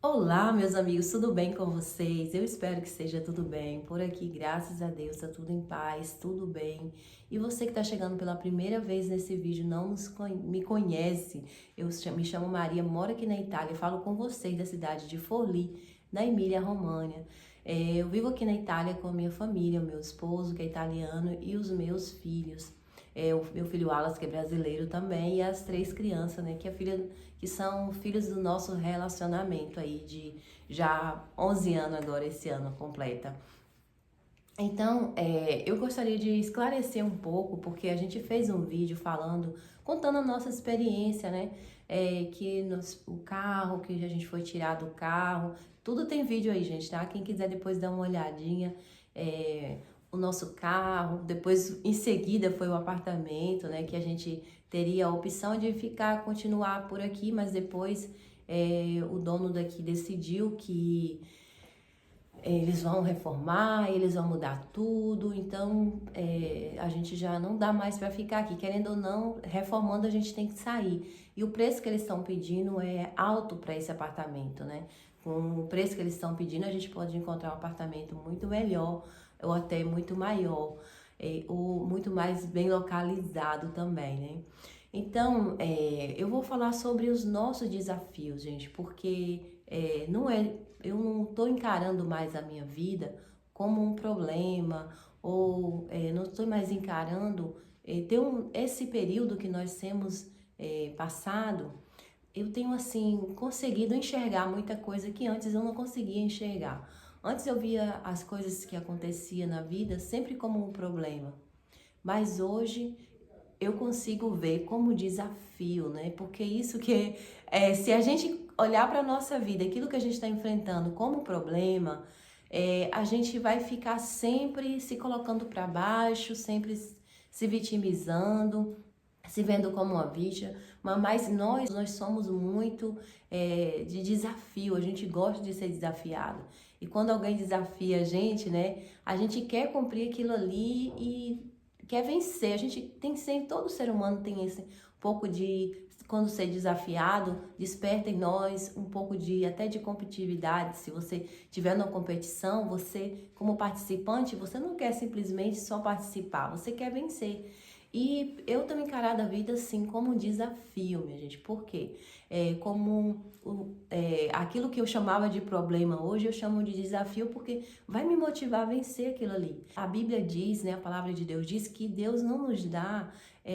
Olá, meus amigos, tudo bem com vocês? Eu espero que esteja tudo bem. Por aqui, graças a Deus, tá tudo em paz, tudo bem. E você que está chegando pela primeira vez nesse vídeo, não me conhece, me chamo Maria, moro aqui na Itália, falo com vocês da cidade de Forlì, na Emília-Romagna. Eu vivo aqui na Itália com a minha família, o meu esposo, que é italiano, e os meus filhos. O meu filho Alas, que é brasileiro também, e as três crianças, né, que são filhos do nosso relacionamento aí de já 11 anos agora, esse ano completa. Então, eu gostaria de esclarecer um pouco, porque a gente fez um vídeo contando a nossa experiência, né? O carro, que a gente foi tirar do carro, tudo tem vídeo aí, gente, tá? Quem quiser depois dar uma olhadinha, o nosso carro, depois em seguida foi o apartamento, né? Que a gente teria a opção de continuar por aqui, mas depois o dono daqui decidiu que eles vão reformar, eles vão mudar tudo, então a gente já não dá mais para ficar aqui. Querendo ou não, reformando a gente tem que sair. E o preço que eles estão pedindo é alto para esse apartamento, né? Com o preço que eles estão pedindo, a gente pode encontrar um apartamento muito melhor, ou até muito maior, ou muito mais bem localizado também, né? Então, eu vou falar sobre os nossos desafios, gente, porque eu não estou encarando mais a minha vida como um problema, ou não estou mais encarando esse período que nós temos passado. Eu tenho assim conseguido enxergar muita coisa que antes eu não conseguia enxergar. Antes eu via as coisas que aconteciam na vida sempre como um problema, mas hoje eu consigo ver como desafio, né? Porque se a gente olhar para a nossa vida, aquilo que a gente está enfrentando como problema, a gente vai ficar sempre se colocando para baixo, sempre se vitimizando, se vendo como uma vítima, mas nós somos muito de desafio, a gente gosta de ser desafiado. E quando alguém desafia a gente, né, a gente quer cumprir aquilo ali e quer vencer. A gente tem sempre, todo ser humano tem esse pouco de, quando ser desafiado, desperta em nós um pouco de até de competitividade. Se você tiver numa competição, você como participante, você não quer simplesmente só participar, você quer vencer. E eu tenho encarado a vida assim como um desafio, minha gente. Por quê? Aquilo que eu chamava de problema hoje, eu chamo de desafio porque vai me motivar a vencer aquilo ali. A Bíblia diz, né, a palavra de Deus diz que Deus não nos dá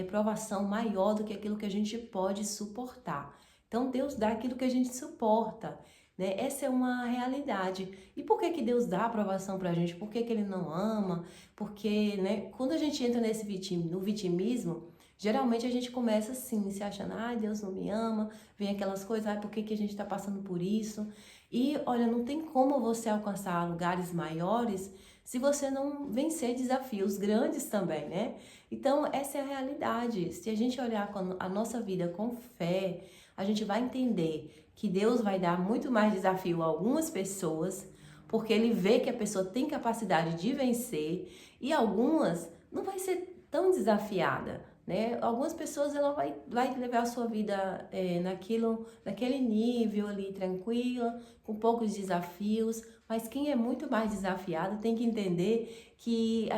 provação maior do que aquilo que a gente pode suportar. Então Deus dá aquilo que a gente suporta. Né? Essa é uma realidade. E por que Deus dá aprovação pra gente? Por que Ele não ama? Porque, né, quando a gente entra no vitimismo, geralmente a gente começa assim, se achando, ai, Deus não me ama, vem aquelas coisas, ai, por que a gente está passando por isso? E, olha, não tem como você alcançar lugares maiores se você não vencer desafios grandes também, né? Então, essa é a realidade. Se a gente olhar a nossa vida com fé, a gente vai entender que Deus vai dar muito mais desafio a algumas pessoas, porque Ele vê que a pessoa tem capacidade de vencer, e algumas não vai ser tão desafiada, né? Algumas pessoas ela vai levar a sua vida naquele nível ali, tranquila, com poucos desafios, mas quem é muito mais desafiado tem que entender que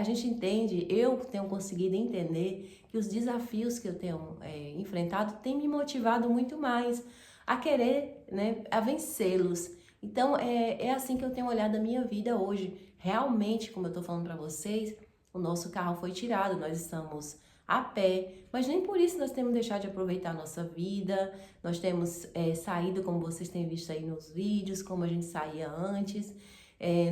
eu tenho conseguido entender que os desafios que eu tenho enfrentado têm me motivado muito mais a querer, né, a vencê-los. Então, é assim que eu tenho olhado a minha vida hoje. Realmente, como eu estou falando para vocês, o nosso carro foi tirado, nós estamos a pé, mas nem por isso nós temos deixado de aproveitar a nossa vida. Nós temos saído, como vocês têm visto aí nos vídeos, como a gente saía antes.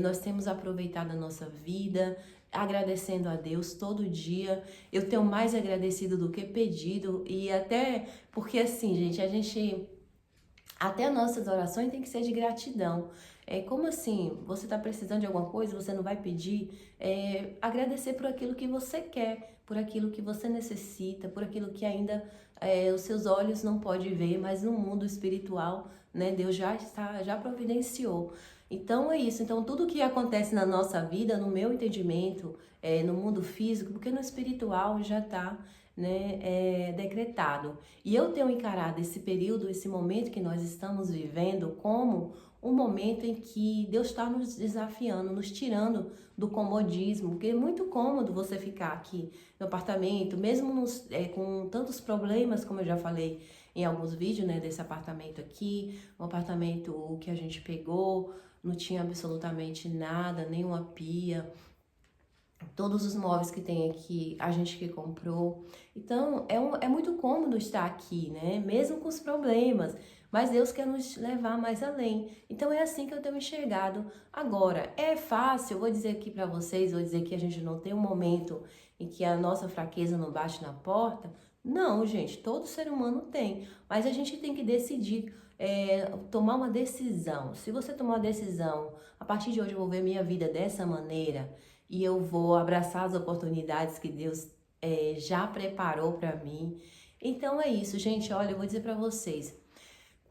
Nós temos aproveitado a nossa vida, agradecendo a Deus todo dia. Eu tenho mais agradecido do que pedido, e até porque assim, gente, até as nossas orações tem que ser de gratidão. Como assim? Você está precisando de alguma coisa, você não vai pedir? Agradecer por aquilo que você quer, por aquilo que você necessita, por aquilo que ainda os seus olhos não podem ver, mas no mundo espiritual, né, Deus já providenciou. Então é isso. Então tudo que acontece na nossa vida, no meu entendimento, no mundo físico, porque no espiritual já está, né, decretado. E eu tenho encarado esse período, esse momento que nós estamos vivendo como um momento em que Deus está nos desafiando, nos tirando do comodismo, porque é muito cômodo você ficar aqui no apartamento, mesmo com tantos problemas, como eu já falei em alguns vídeos, né, desse apartamento aqui, um apartamento que a gente pegou, não tinha absolutamente nada, nenhuma pia, todos os móveis que tem aqui, a gente que comprou. Então, é muito cômodo estar aqui, né? Mesmo com os problemas. Mas Deus quer nos levar mais além. Então, é assim que eu tenho enxergado agora. É fácil, eu vou dizer aqui para vocês, vou dizer que a gente não tem um momento em que a nossa fraqueza não bate na porta. Não, gente, todo ser humano tem. Mas a gente tem que decidir, tomar uma decisão. Se você tomar uma decisão, a partir de hoje eu vou ver minha vida dessa maneira, e eu vou abraçar as oportunidades que Deus já preparou para mim. Então é isso, gente. Olha, eu vou dizer para vocês.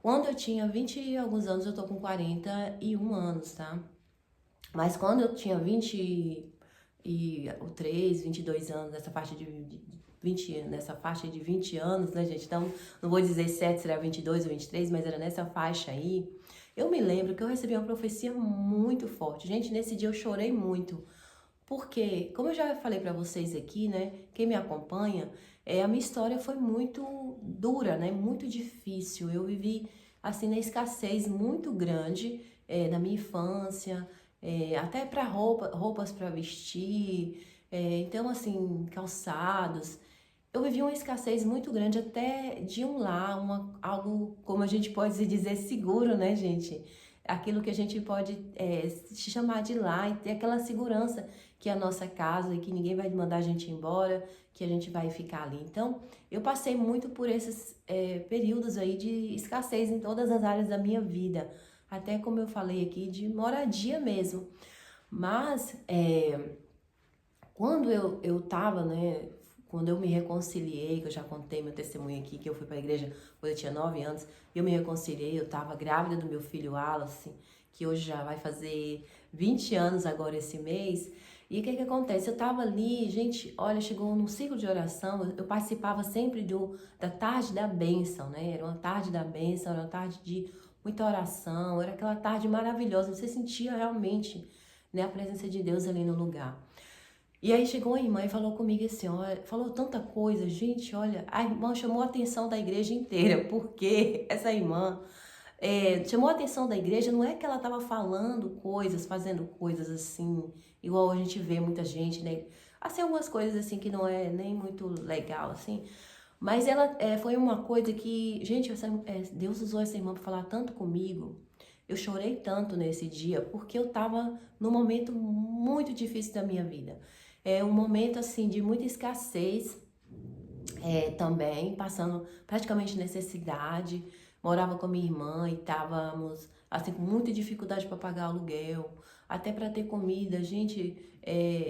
Quando eu tinha 20 e alguns anos, eu tô com 41 anos, tá? Mas quando eu tinha 23, 22 anos, nessa faixa de 20, nessa faixa de 20 anos, né, gente? Então, não vou dizer certo, será 22 ou 23, mas era nessa faixa aí. Eu me lembro que eu recebi uma profecia muito forte. Gente, nesse dia eu chorei muito. Porque, como eu já falei para vocês aqui, né, quem me acompanha, a minha história foi muito dura, né, muito difícil. Eu vivi, assim, na escassez muito grande na minha infância, até para roupas para vestir, então, assim, calçados. Eu vivi uma escassez muito grande até de um lar, algo, como a gente pode dizer, seguro, né, gente? Aquilo que a gente pode se chamar de lar e ter aquela segurança que é a nossa casa e que ninguém vai mandar a gente embora, que a gente vai ficar ali. Então, eu passei muito por esses períodos aí de escassez em todas as áreas da minha vida, até como eu falei aqui, de moradia mesmo. Mas, quando eu tava, né, quando eu me reconciliei, que eu já contei meu testemunho aqui, que eu fui para a igreja quando eu tinha 9 anos, eu me reconciliei, eu tava grávida do meu filho Wallace, que hoje já vai fazer 20 anos agora esse mês. E o que acontece? Eu tava ali, gente, olha, chegou num ciclo de oração, eu participava sempre da tarde da bênção, né? Era uma tarde da bênção, era uma tarde de muita oração, era aquela tarde maravilhosa, você sentia realmente, né, a presença de Deus ali no lugar. E aí chegou a irmã e falou comigo assim, olha, falou tanta coisa, gente, olha, a irmã chamou a atenção da igreja inteira, porque essa irmã chamou a atenção da igreja, não é que ela estava falando coisas, fazendo coisas assim, igual a gente vê muita gente, né? Assim, algumas coisas assim que não é nem muito legal, assim. Mas ela foi uma coisa que, gente, Deus usou essa irmã para falar tanto comigo. Eu chorei tanto nesse dia, porque eu estava num momento muito difícil da minha vida. É um momento, assim, de muita escassez também, passando praticamente necessidade. Morava com a minha irmã e estávamos, assim, com muita dificuldade para pagar aluguel, até para ter comida. Gente,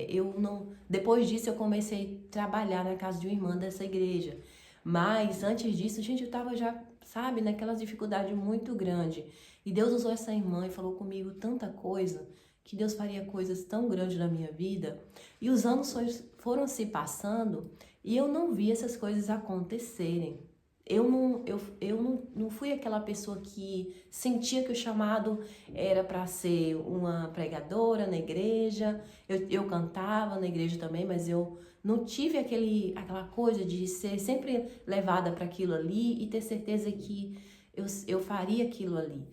eu não... Depois disso, eu comecei a trabalhar na casa de uma irmã dessa igreja. Mas, antes disso, gente, eu estava já, sabe, naquela dificuldade muito grande. E Deus usou essa irmã e falou comigo tanta coisa, que Deus faria coisas tão grandes na minha vida. E os anos foram se passando e eu não vi essas coisas acontecerem. Eu não fui aquela pessoa que sentia que o chamado era para ser uma pregadora na igreja. Eu cantava na igreja também, mas eu não tive aquela coisa de ser sempre levada para aquilo ali e ter certeza que eu faria aquilo ali.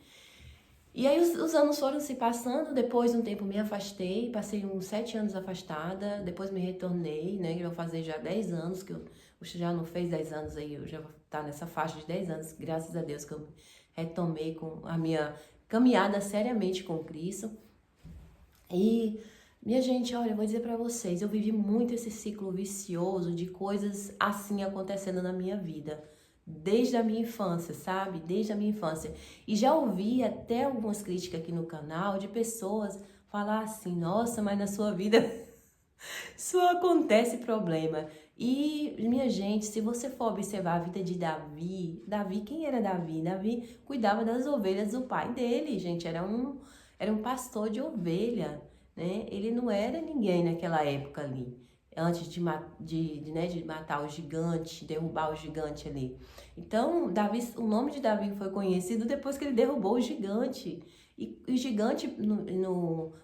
E aí os anos foram se passando, depois de um tempo me afastei, passei uns 7 anos afastada, depois me retornei, né, eu vou fazer já 10 anos, que eu já não fez 10 anos aí, eu já vou estar nessa faixa de 10 anos, graças a Deus que eu retomei com a minha caminhada seriamente com Cristo. E, minha gente, olha, eu vou dizer pra vocês, eu vivi muito esse ciclo vicioso de coisas assim acontecendo na minha vida. Desde a minha infância, sabe? Desde a minha infância. E já ouvi até algumas críticas aqui no canal de pessoas falar assim, nossa, mas na sua vida só acontece problema. E, minha gente, se você for observar a vida de Davi, quem era Davi? Davi cuidava das ovelhas do pai dele, gente, era um pastor de ovelha, né? Ele não era ninguém naquela época ali. antes de matar o gigante, derrubar o gigante ali. Então, Davi, o nome de Davi foi conhecido depois que ele derrubou o gigante. E o gigante,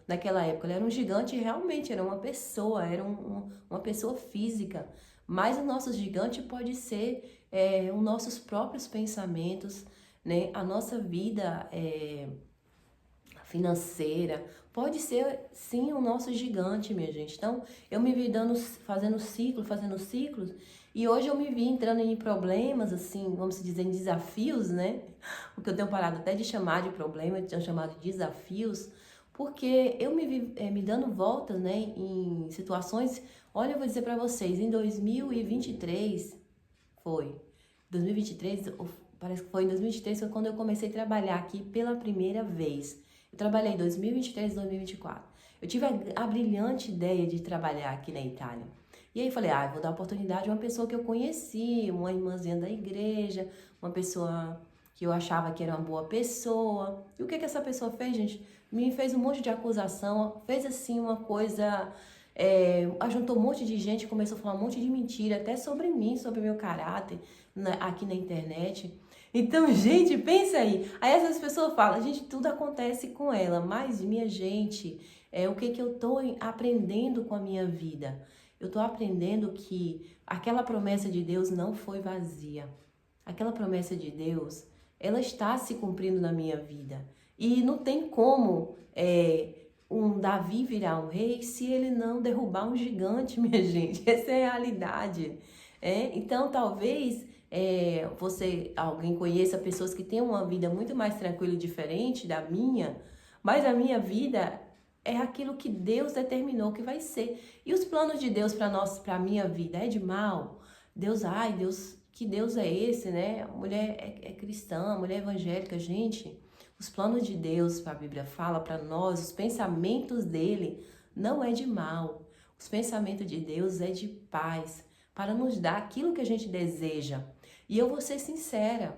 naquela época, ele era um gigante, realmente era uma pessoa, era uma pessoa física. Mas o nosso gigante pode ser os nossos próprios pensamentos, né? A nossa vida financeira, pode ser sim o nosso gigante, minha gente. Então, eu me vi fazendo ciclos, e hoje eu me vi entrando em problemas, assim, vamos dizer, em desafios, né? O que eu tenho parado até de chamar de problema, eu tenho chamado de desafios, porque eu me vi me dando voltas, né, em situações. Olha, eu vou dizer para vocês, em 2023, foi, 2023, parece que foi em 2023, foi quando eu comecei a trabalhar aqui pela primeira vez. Eu trabalhei em 2023 e 2024. Eu tive a brilhante ideia de trabalhar aqui na Itália. E aí falei, vou dar oportunidade a uma pessoa que eu conheci, uma irmãzinha da igreja, uma pessoa que eu achava que era uma boa pessoa. E o que essa pessoa fez, gente? Me fez um monte de acusação, fez assim uma coisa, ajuntou um monte de gente, começou a falar um monte de mentira, até sobre mim, sobre meu caráter, aqui na internet. Então, gente, pensa aí. Aí essas pessoas falam, gente, tudo acontece com ela, mas, minha gente, o que eu tô aprendendo com a minha vida? Eu tô aprendendo que aquela promessa de Deus não foi vazia. Aquela promessa de Deus, ela está se cumprindo na minha vida. E não tem como um Davi virar um rei se ele não derrubar um gigante, minha gente. Essa é a realidade. Então, talvez alguém conheça pessoas que têm uma vida muito mais tranquila e diferente da minha, mas a minha vida é aquilo que Deus determinou que vai ser. E os planos de Deus para a minha vida é de mal? Deus, que Deus é esse, né? A mulher é cristã, a mulher é evangélica, gente. Os planos de Deus, a Bíblia fala para nós, os pensamentos dele não é de mal. Os pensamentos de Deus é de paz, para nos dar aquilo que a gente deseja. E eu vou ser sincera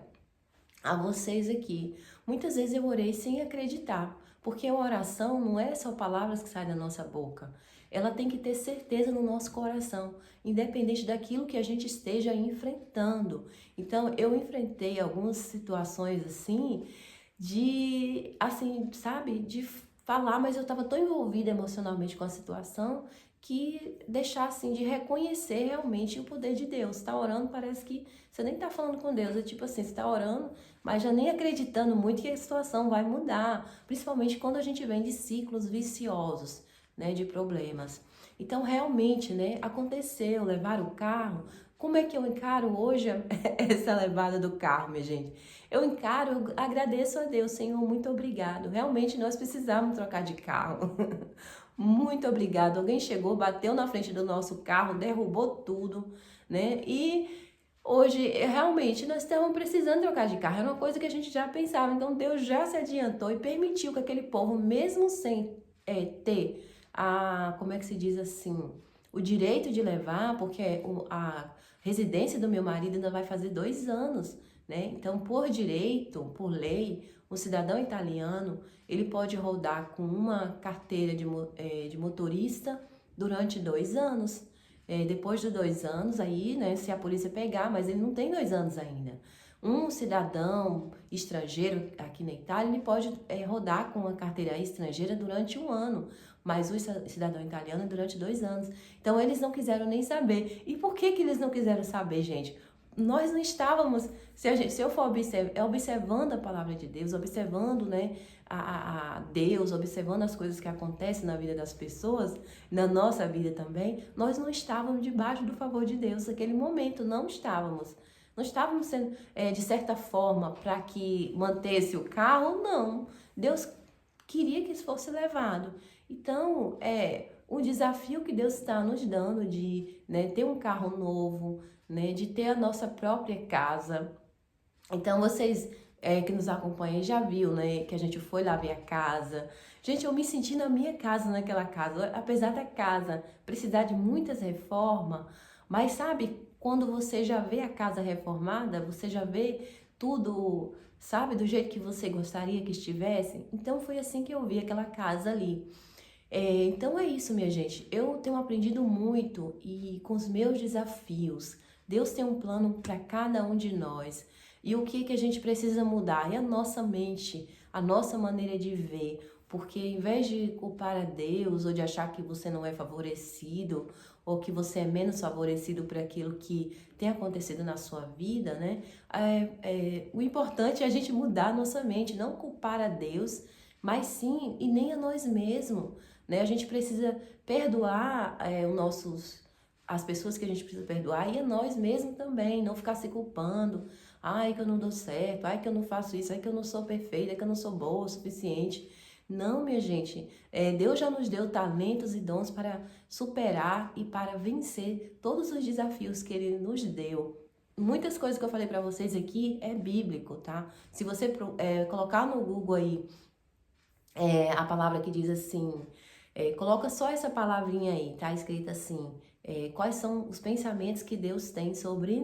a vocês aqui. Muitas vezes eu orei sem acreditar, porque a oração não é só palavras que saem da nossa boca. Ela tem que ter certeza no nosso coração, independente daquilo que a gente esteja enfrentando. Então, eu enfrentei algumas situações assim, sabe, de falar, mas eu estava tão envolvida emocionalmente com a situação que deixar assim de reconhecer realmente o poder de Deus. Tá orando, parece que você nem tá falando com Deus, é tipo assim, você tá orando, mas já nem acreditando muito que a situação vai mudar, principalmente quando a gente vem de ciclos viciosos, né, de problemas. Então, realmente, né, aconteceu, levar o carro. Como é que eu encaro hoje essa levada do carro, minha gente? Eu agradeço a Deus, Senhor, muito obrigado. Realmente nós precisamos trocar de carro. Muito obrigado. Alguém chegou, bateu na frente do nosso carro, derrubou tudo, né? E hoje, realmente, nós estamos precisando trocar de carro. Era uma coisa que a gente já pensava. Então, Deus já se adiantou e permitiu que aquele povo, mesmo sem ter como é que se diz assim, o direito de levar, porque a residência do meu marido ainda vai fazer 2 anos, né? Então, por direito, por lei, o cidadão italiano, ele pode rodar com uma carteira de motorista durante 2 anos. Depois de 2 anos, aí, né, se a polícia pegar, mas ele não tem 2 anos ainda. Um cidadão estrangeiro aqui na Itália, ele pode rodar com uma carteira estrangeira durante 1 ano, mas o cidadão italiano é durante 2 anos. Então, eles não quiseram nem saber. E por que eles não quiseram saber, gente? Nós não estávamos, se eu for observando a palavra de Deus, observando, né, a Deus, observando as coisas que acontecem na vida das pessoas, na nossa vida também, nós não estávamos debaixo do favor de Deus naquele momento, não estávamos. Não estávamos sendo, de certa forma, para que mantesse o carro, não. Deus queria que isso fosse levado. Então, o desafio que Deus está nos dando de, né, ter um carro novo, né, de ter a nossa própria casa. Então, vocês que nos acompanham já viu, né, que a gente foi lá ver a casa. Gente, eu me senti na minha casa, naquela casa. Apesar da casa precisar de muitas reformas, mas sabe, quando você já vê a casa reformada, você já vê tudo, sabe, do jeito que você gostaria que estivesse. Então, foi assim que eu vi aquela casa ali. Então é isso, minha gente. Eu tenho aprendido muito e com os meus desafios, Deus tem um plano para cada um de nós. E o que que a gente precisa mudar? É a nossa mente, a nossa maneira de ver. Porque em vez de culpar a Deus ou de achar que você não é favorecido ou que você é menos favorecido por aquilo que tem acontecido na sua vida, né? O importante é a gente mudar a nossa mente, não culpar a Deus, mas sim, e nem a nós mesmos, né? A gente precisa perdoar as pessoas que a gente precisa perdoar e a nós mesmos também, não ficar se culpando. Ai, que eu não dou certo, ai, que eu não faço isso, ai, que eu não sou perfeita, ai, que eu não sou boa o suficiente. Não, minha gente, Deus já nos deu talentos e dons para superar e para vencer todos os desafios que Ele nos deu. Muitas coisas que eu falei para vocês aqui é bíblico, tá? Se você colocar no Google aí a palavra que diz assim, coloca só essa palavrinha aí, tá escrita assim, quais são os pensamentos que Deus tem sobre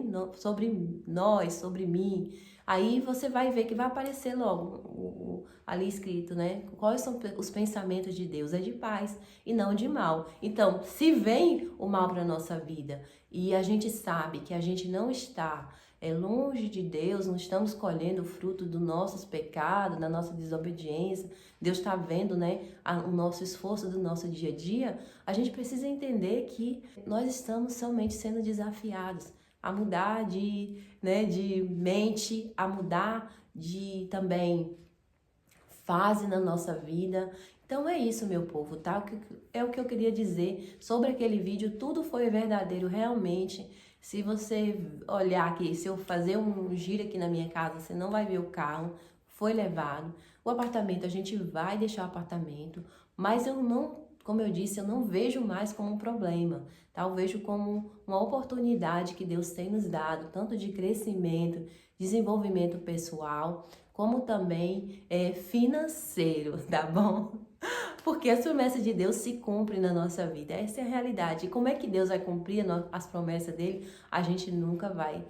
nós, sobre mim. Aí você vai ver que vai aparecer logo ali escrito, né? Quais são os pensamentos de Deus? É de paz e não de mal. Então, se vem o mal para nossa vida e a gente sabe que a gente não está longe de Deus, não estamos colhendo o fruto dos nossos pecados, da nossa desobediência, Deus está vendo, né, o nosso esforço do nosso dia a dia, a gente precisa entender que nós estamos somente sendo desafiados a mudar de mente, a mudar de também fase na nossa vida. Então é isso, meu povo, tá? É o que eu queria dizer sobre aquele vídeo. Tudo foi verdadeiro, realmente. Se você olhar aqui, se eu fazer um giro aqui na minha casa, você não vai ver o carro, foi levado. O apartamento, a gente vai deixar o apartamento, mas eu não, como eu disse, eu não vejo mais como um problema, tá? Eu vejo como uma oportunidade que Deus tem nos dado, tanto de crescimento, desenvolvimento pessoal, como também financeiro, tá bom? Porque as promessas de Deus se cumprem na nossa vida, essa é a realidade. E como é que Deus vai cumprir as promessas dele? A gente nunca vai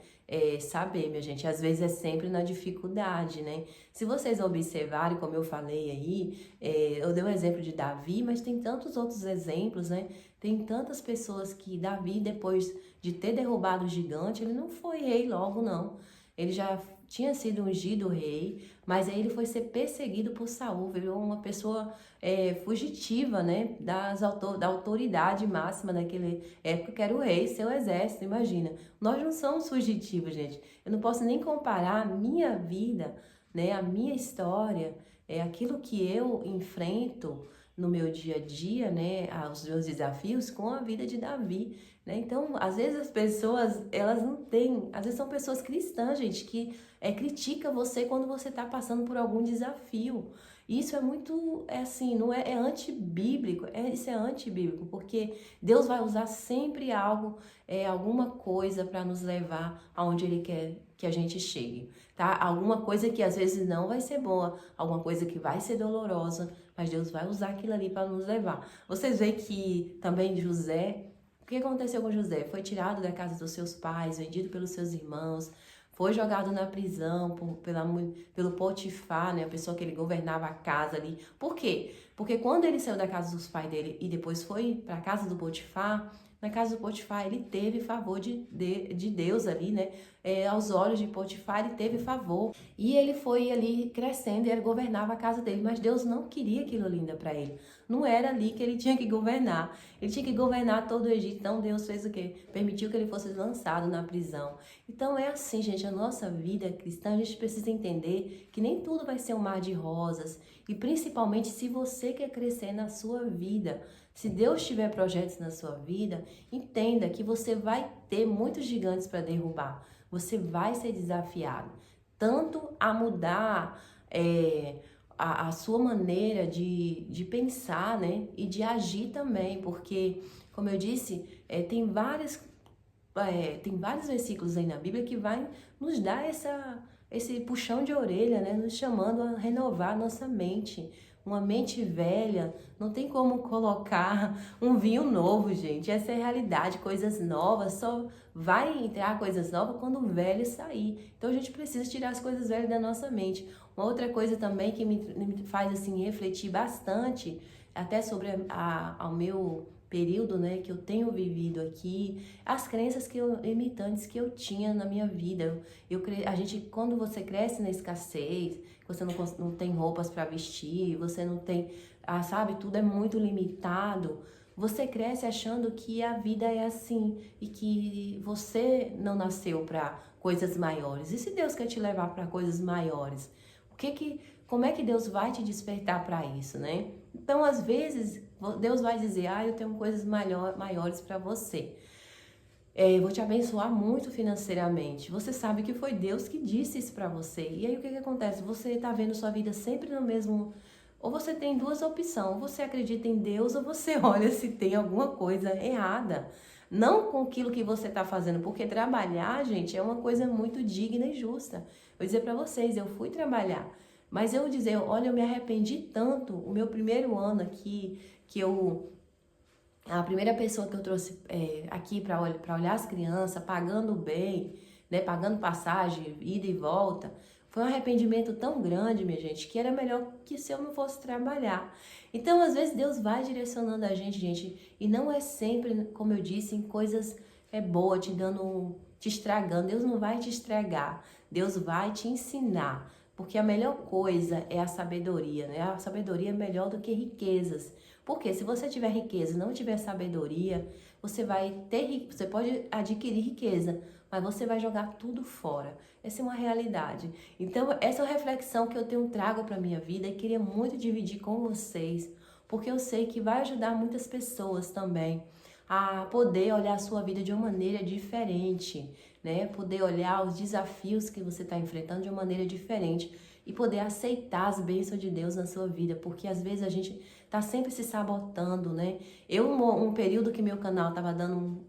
saber, minha gente. Às vezes é sempre na dificuldade, né? Se vocês observarem, como eu falei aí, eu dei o exemplo de Davi, mas tem tantos outros exemplos, né? Tem tantas pessoas que Davi, depois de ter derrubado o gigante, ele não foi rei logo, não. Ele já tinha sido ungido rei, mas aí ele foi ser perseguido por Saul, virou uma pessoa fugitiva, né, da autoridade máxima daquela época, que era o rei, seu exército, imagina. Nós não somos fugitivos, gente. Eu não posso nem comparar a minha vida, né, a minha história, aquilo que eu enfrento no meu dia a dia, né, os meus desafios com a vida de Davi, né? Então, às vezes as pessoas, elas não têm, às vezes são pessoas cristãs, gente, que critica você quando você está passando por algum desafio. Isso é muito, assim, não é antibíblico, isso é antibíblico, porque Deus vai usar sempre algo, alguma coisa para nos levar aonde Ele quer que a gente chegue, tá? Alguma coisa que às vezes não vai ser boa, alguma coisa que vai ser dolorosa, mas Deus vai usar aquilo ali para nos levar. Vocês veem que também José, o que aconteceu com José? Foi tirado da casa dos seus pais, vendido pelos seus irmãos, foi jogado na prisão pelo Potifar, né, a pessoa que ele governava a casa ali. Por quê? Porque quando ele saiu da casa dos pais dele e depois foi para a casa do Potifar, na casa do Potifar ele teve favor de Deus ali, né? Aos olhos de Potifar ele teve favor. E ele foi ali crescendo e ele governava a casa dele, mas Deus não queria aquilo linda para ele. Não era ali que ele tinha que governar. Ele tinha que governar todo o Egito. Então Deus fez o quê? Permitiu que ele fosse lançado na prisão. Então é assim, gente, a nossa vida cristã, a gente precisa entender que nem tudo vai ser um mar de rosas. E principalmente se você quer crescer na sua vida, se Deus tiver projetos na sua vida, entenda que você vai ter muitos gigantes para derrubar. Você vai ser desafiado, tanto a mudar a sua maneira de pensar, né? E de agir também, porque, como eu disse, tem vários versículos aí na Bíblia que vai nos dar esse puxão de orelha, né? Nos chamando a renovar nossa mente. Uma mente velha, não tem como colocar um vinho novo, gente. Essa é a realidade. Coisas novas, só vai entrar coisas novas quando o velho sair. Então a gente precisa tirar as coisas velhas da nossa mente. Uma outra coisa também que me faz assim refletir bastante, até sobre ao meu período, né, que eu tenho vivido aqui, as crenças limitantes que eu tinha na minha vida. A gente, quando você cresce na escassez, você não tem roupas para vestir, você não tem, sabe, tudo é muito limitado. Você cresce achando que a vida é assim e que você não nasceu para coisas maiores. E se Deus quer te levar para coisas maiores, como é que Deus vai te despertar para isso, né? Então, às vezes, Deus vai dizer, eu tenho coisas maiores para você. Eu vou te abençoar muito financeiramente. Você sabe que foi Deus que disse isso para você. E aí, o que acontece? Você tá vendo sua vida sempre no mesmo... Ou você tem duas opções, ou você acredita em Deus, ou você olha se tem alguma coisa errada. Não com aquilo que você está fazendo, porque trabalhar, gente, é uma coisa muito digna e justa. Vou dizer para vocês, eu fui trabalhar, mas eu vou dizer, olha, eu me arrependi tanto, o meu primeiro ano aqui, a primeira pessoa que eu trouxe aqui para olhar as crianças, pagando bem, né, pagando passagem, ida e volta, foi um arrependimento tão grande, minha gente, que era melhor que se eu não fosse trabalhar. Então, às vezes, Deus vai direcionando a gente, e não é sempre, como eu disse, em coisas boas, te estragando. Deus não vai te estragar, Deus vai te ensinar, porque a melhor coisa é a sabedoria, né? A sabedoria é melhor do que riquezas. Porque se você tiver riqueza e não tiver sabedoria, você pode adquirir riqueza, mas você vai jogar tudo fora. Essa é uma realidade. Então, essa é uma reflexão que eu trago para a minha vida e queria muito dividir com vocês, porque eu sei que vai ajudar muitas pessoas também a poder olhar a sua vida de uma maneira diferente, né? Poder olhar os desafios que você está enfrentando de uma maneira diferente e poder aceitar as bênçãos de Deus na sua vida, porque às vezes a gente tá sempre se sabotando, né? Um período que meu canal tava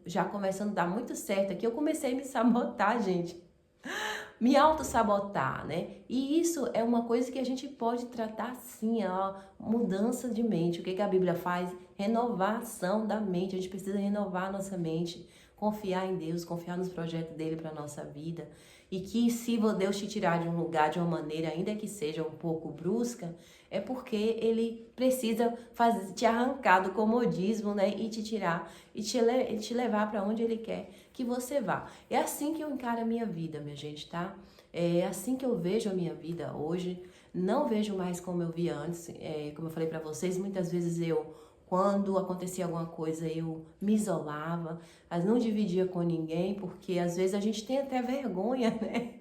já começando a dar muito certo aqui, eu comecei a me sabotar, gente. Me auto-sabotar, né? E isso é uma coisa que a gente pode tratar sim, a mudança de mente. O que a Bíblia faz? Renovação da mente. A gente precisa renovar a nossa mente, confiar em Deus, confiar nos projetos dele para nossa vida. E que se Deus te tirar de um lugar de uma maneira, ainda que seja um pouco brusca, é porque ele precisa te arrancar do comodismo, né? E te tirar e te levar para onde ele quer que você vá. É assim que eu encaro a minha vida, minha gente, tá? É assim que eu vejo a minha vida hoje. Não vejo mais como eu via antes. Como eu falei para vocês, muitas vezes quando acontecia alguma coisa, eu me isolava, mas não dividia com ninguém, porque às vezes a gente tem até vergonha, né?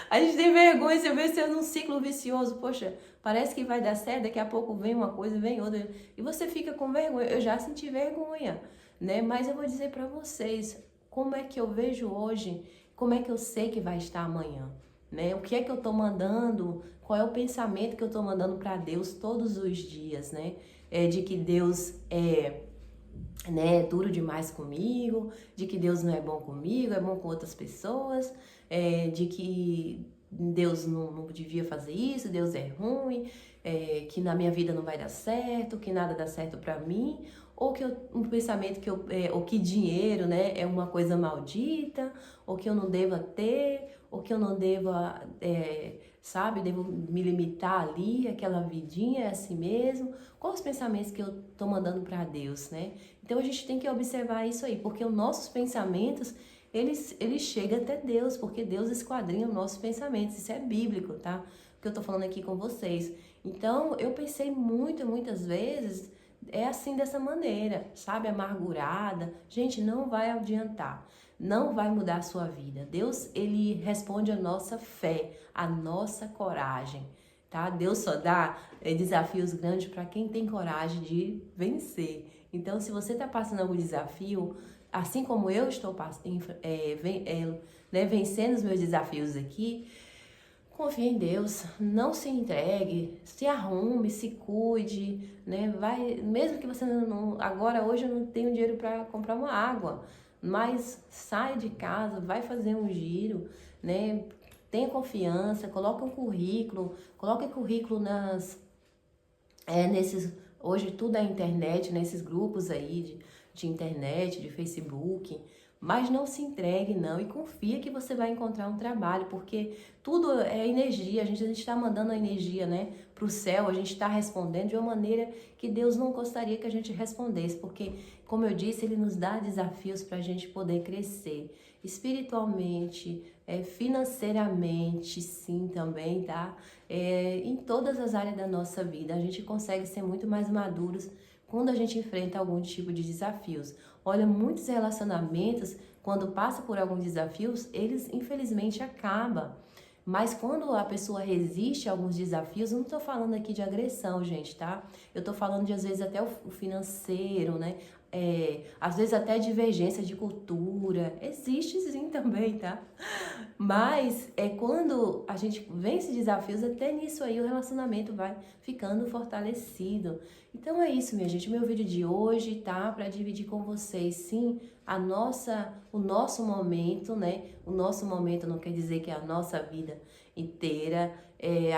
A gente tem vergonha, você vê sendo um ciclo vicioso. Poxa, parece que vai dar certo, daqui a pouco vem uma coisa, vem outra, e você fica com vergonha. Eu já senti vergonha, né? Mas eu vou dizer para vocês, como é que eu vejo hoje, como é que eu sei que vai estar amanhã, né? O que é que eu tô mandando, qual é o pensamento que eu tô mandando para Deus todos os dias, né? De que Deus é duro demais comigo, de que Deus não é bom comigo, é bom com outras pessoas, de que Deus não devia fazer isso, Deus é ruim, que na minha vida não vai dar certo, que nada dá certo para mim, ou que um pensamento ou que dinheiro, né, é uma coisa maldita, ou que eu não deva ter, ou que eu não deva, devo me limitar ali, aquela vidinha é assim mesmo. Quais os pensamentos que eu tô mandando para Deus, né? Então a gente tem que observar isso aí, porque os nossos pensamentos, eles chegam até Deus, porque Deus esquadrinha os nossos pensamentos. Isso é bíblico, tá? O que eu tô falando aqui com vocês. Então eu pensei muitas vezes, assim dessa maneira, sabe? Amargurada. Gente, não vai adiantar. Não vai mudar a sua vida. Deus, ele responde a nossa fé, a nossa coragem, tá? Deus só dá desafios grandes para quem tem coragem de vencer. Então, se você está passando algum desafio, assim como eu estou vencendo os meus desafios aqui, confie em Deus, não se entregue, se arrume, se cuide, né? Mesmo que você hoje eu não tenho dinheiro para comprar uma água, mas sai de casa, vai fazer um giro, né? Tenha confiança, coloque currículo hoje tudo é internet, nesses grupos aí de internet, de Facebook, Mas não se entregue não e confia que você vai encontrar um trabalho, porque tudo é energia, a gente está mandando a energia, né, para o céu, a gente está respondendo de uma maneira que Deus não gostaria que a gente respondesse, porque, como eu disse, Ele nos dá desafios para a gente poder crescer espiritualmente, financeiramente, sim, também, tá? Em todas as áreas da nossa vida, a gente consegue ser muito mais maduros quando a gente enfrenta algum tipo de desafios. Olha, muitos relacionamentos, quando passa por alguns desafios, eles infelizmente acabam. Mas quando a pessoa resiste a alguns desafios, eu não estou falando aqui de agressão, gente, tá? Eu estou falando de, às vezes, até o financeiro, né? Às vezes até divergência de cultura. Existe sim também, tá? Mas quando a gente vence desafios, até nisso aí o relacionamento vai ficando fortalecido. Então é isso, minha gente. O meu vídeo de hoje tá para dividir com vocês, sim, o nosso momento, né? O nosso momento não quer dizer que é a nossa vida inteira.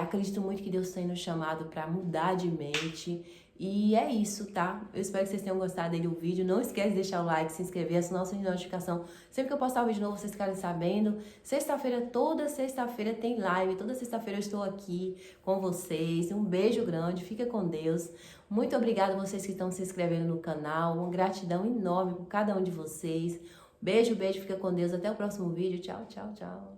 Acredito muito que Deus tem nos chamado para mudar de mente. E é isso, tá? Eu espero que vocês tenham gostado do vídeo. Não esquece de deixar o like, se inscrever, assinar o sininho de notificação. Sempre que eu postar um vídeo novo, vocês ficarem sabendo. Sexta-feira, toda sexta-feira tem live. Toda sexta-feira eu estou aqui com vocês. Um beijo grande, fica com Deus. Muito obrigada a vocês que estão se inscrevendo no canal. Uma gratidão enorme por cada um de vocês. Beijo, beijo, fica com Deus. Até o próximo vídeo. Tchau, tchau, tchau.